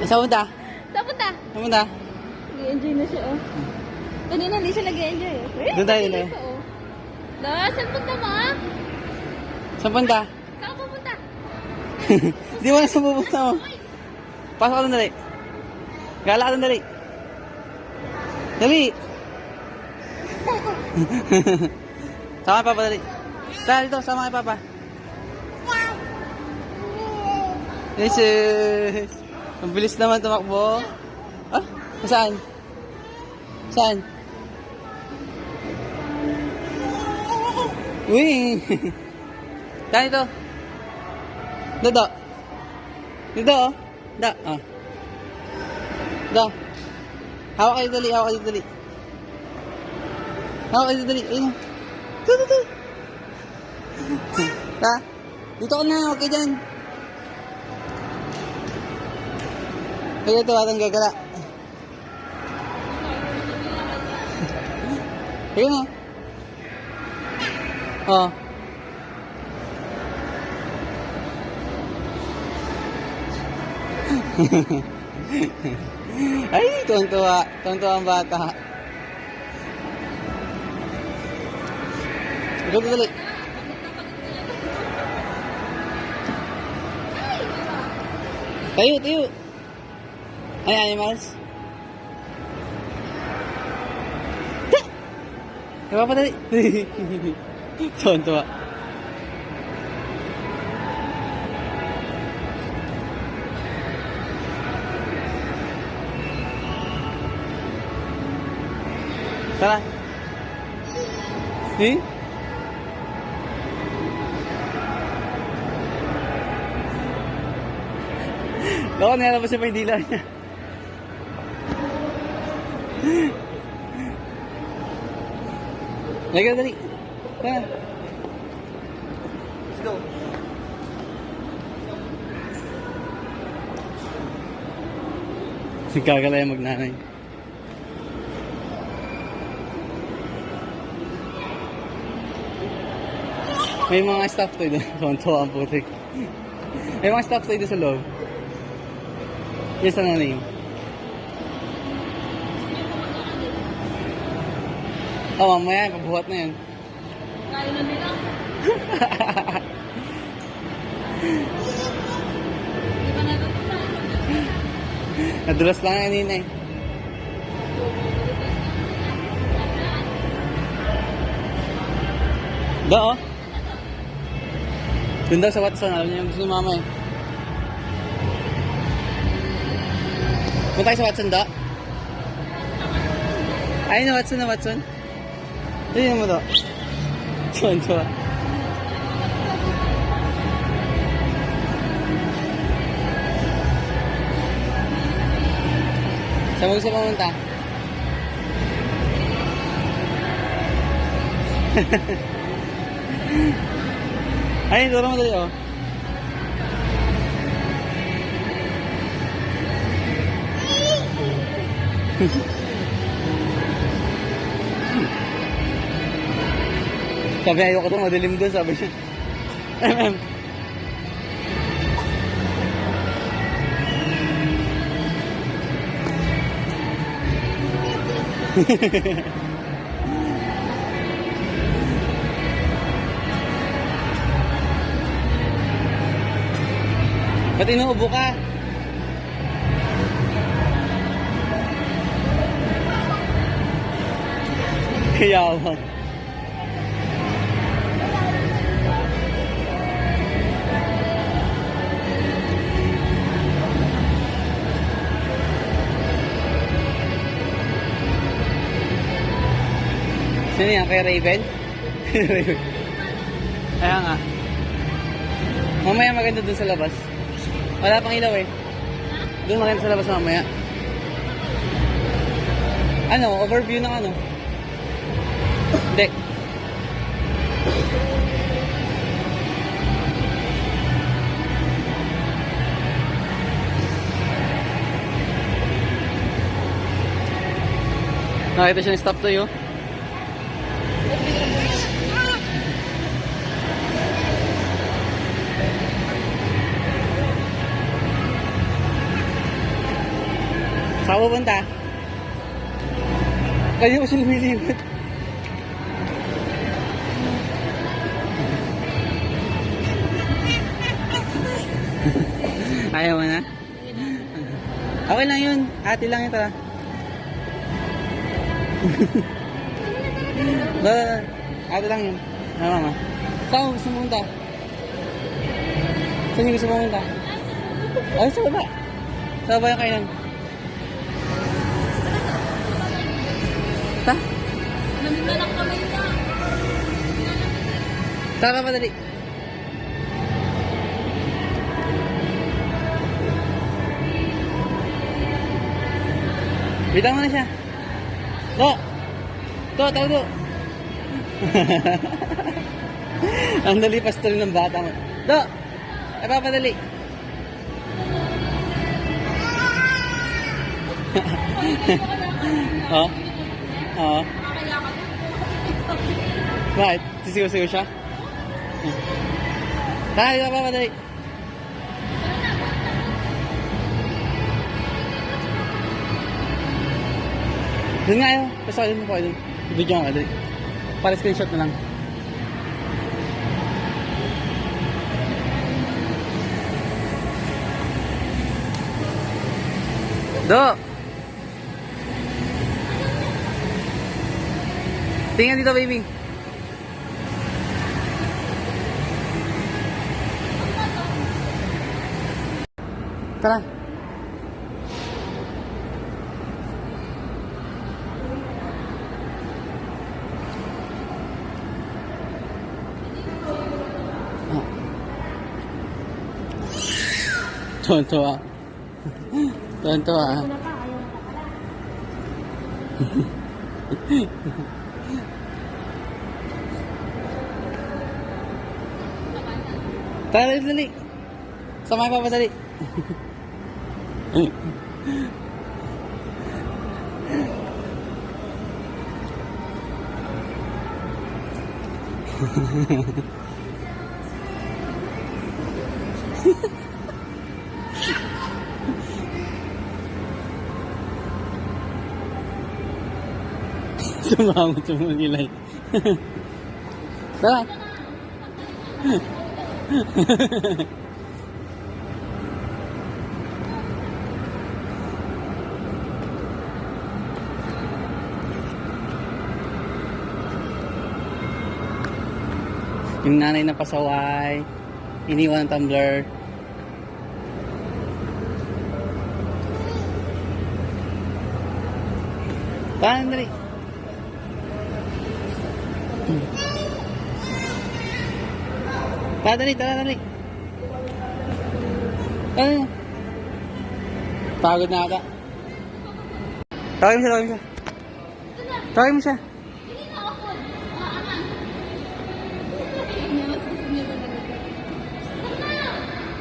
Saan punta? Saan punta? Saan punta? Nag-enjoy na siya, oh. Kanina hindi siya nag-enjoy. Doon tayo, doon tayo. Saan punta mo, ah? Saan punta? Saan ka pupunta? Di mo na saan pupunta mo. Pasok ka doon, dali. Gala ka doon, dali. Dali. Sama kay Papa, dali. Tara dito, sama kay Papa. Jesus. Ang bilis naman tumakbo. Ah? Saan? Saan? Uy! Saan ito? Dito. Dito, oh. Da. Ah. Da. Hawak kayo dali, hawak kayo dali. Hawak kayo dali. Ayun. Dito. Da. Dito ka na, huwag kayo dyan. Kaya ito, atang gagala. Ayun, oh. Oh. Ay, tuwan-tuwa. Tuwan-tuwa ang bata. Ikaw dali. Tayo, tayo. Ay, animals. Ikaw pa dali. Tuwan-tuwa. Tara. Eh? Baka nalabas niya pa yung dila niya. Lagyan, dali. Tara. Let's go. Nagkagalaya magnanay. May mga staff toy doon. Tuwan-tuwa ang putik. May mga staff toy doon sa loob. Yes, ano na yun? Oh, mamaya, pabuhat na yan. Kaya na nila. Di ba natutunan? Nadulas lang kanina eh. Da, oh. Doon daw sa Watson, alam niyo yung gusto ni mama eh. Punta kayo sa Watson, da? Ayun na Watson, na Watson. Ayun mo daw. Tuwan-tuwa. Saan mo gusto pumunta? Ayun, turo mo dali, oh. Sabi ayoko itong madilim doon, sabi niya. Ba't inuubo ka? Kayawa. Sino yan? Kay Raven? Kaya nga. Mamaya maganda dun sa labas. Wala pang ilaw eh. Doon maganda sa labas mamaya. Ano? Overview ng ano? Hindi. Nakita siya ng stop to yun. Saan ka pupunta? Kaya mo siya lumilipot. Ayaw mo na? Okay lang yun. Ate lang yun, tara. Ate lang yun. Ano, mama? Saan mo gusto mo punta? Saan yung gusto mo punta? Ay, sa baba. Sa baba yung kainan. Ta? Naminalang kamay na. Tara pa, dali. Bitang mo na siya. Do! Do, tawag do. Ang dali pastor ng bata mo. Do! Ay, papadali. Oo. Oo. Bakit? Sisigaw-sigaw siya? Tara, papadali. Doon nga yun. Pasakalin mo ko kayo doon. I-video nga dali. Para screenshot na lang. Do! Tingnan dito, baby. Tara. Tuwan-tuwa. Tuwan-tuwa. Tara, dali. Sama ka pa, dali. Sumamot sa mga gilay. Tara. Yung nanay na pasaway, iniwan ng tumbler. Paano dali? Tara, dali, tara, dali. Tara. Pagod na ata. Tawagin mo siya, tawagin mo siya. Tawagin mo siya.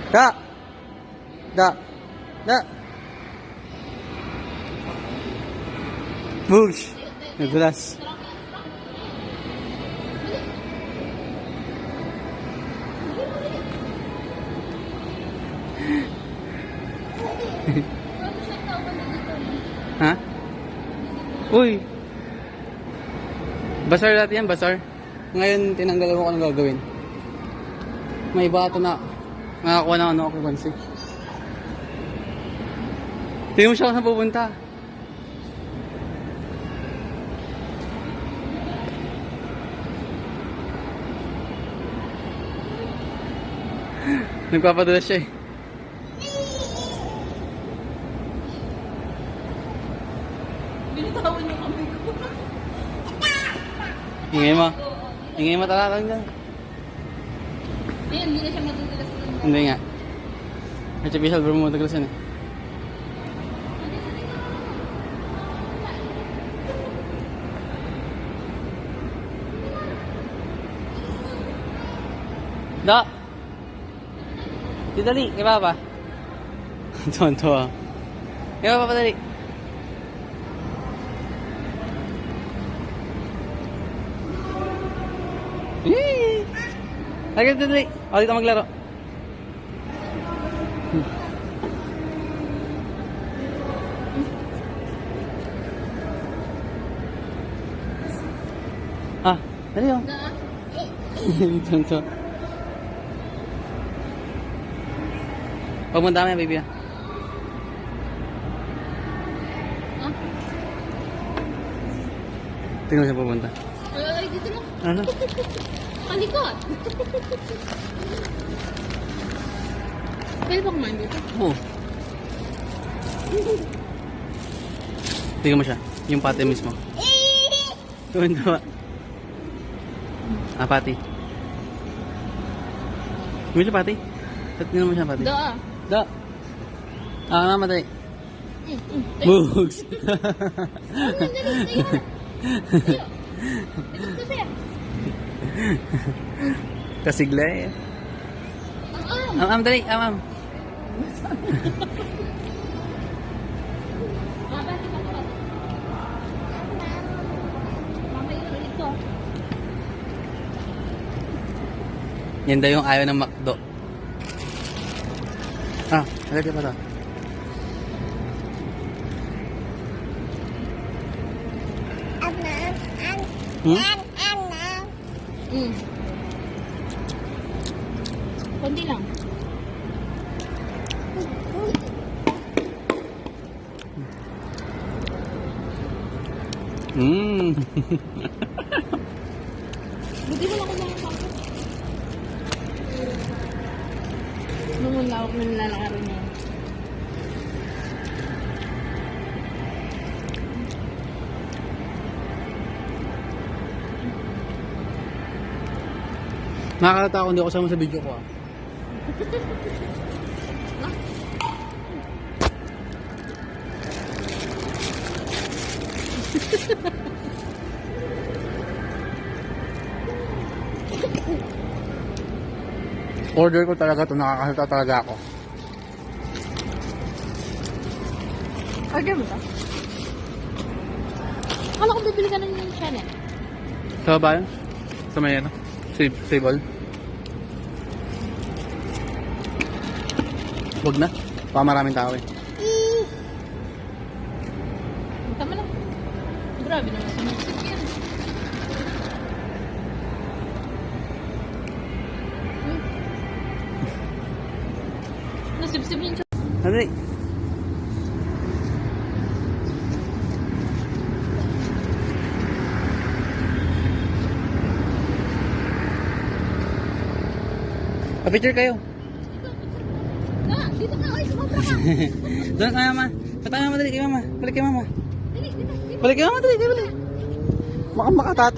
Da. Da. Da. Bush. Nagulas. Ha? Uy. Basar dati yan, basar. Ngayon, tinanggal mo kung ano gagawin. May bato na. Nakakuha na ano ako bansi. Tingnan mo siya kung saan pupunta. Nagpapadala siya eh. Binitawan yung kamay ko. Ingay mo. Ingay mo talagang dyan. Ayun, hindi na siya matutulas doon. Hindi nga. Artificial bro mo matagalas yan eh. Da! Dali, kay Papa. Tuwan-tuwa. Kay Papa, dali. Yee! Lagi dali. O, dito maglaro. Dali oh. Da. Tonto. Huwag mo dami, baby ah. Ah. Tingnan mo siya pupunta. Ay, dito na. Ano? Kalikot. Pwede ba kumain dito? Oo. Tingnan mo siya. Yung pati mismo. Tuwan-tuwa. Ah, pati. Tingnan mo siya pati. Tingnan mo siya pati. Da. Da. Ah, namatay. Ay, Bugs. Kasigla eh. Am, dali. Am. Yan daw yung ayaw ng McDo. Ah, nalagay pa to. Hmm? Konti lang. Hmm. Buti mo lang kumain sa akin. Nung ako nilalakarin niya. Nakakalata ako, hindi ako sama sa video ko ah. Order ko talaga to, nakakahalata talaga ako. Order mo ba? Akala ko bibili ka ng yung channel. Sa ba yun? Sa may ano? Save all? Huwag na. Baka maraming tao eh. Tama lang. Grabe naman sumisip yan. Nasipsip yung Dali. Pa-picture kayo. dito ka. Ay, sumabra ka. Doon kay mama. Punta kay mama, dali kay mama. Balik kay mama. Dali, dito. Balik kay mama, dali. Balik. Makatata.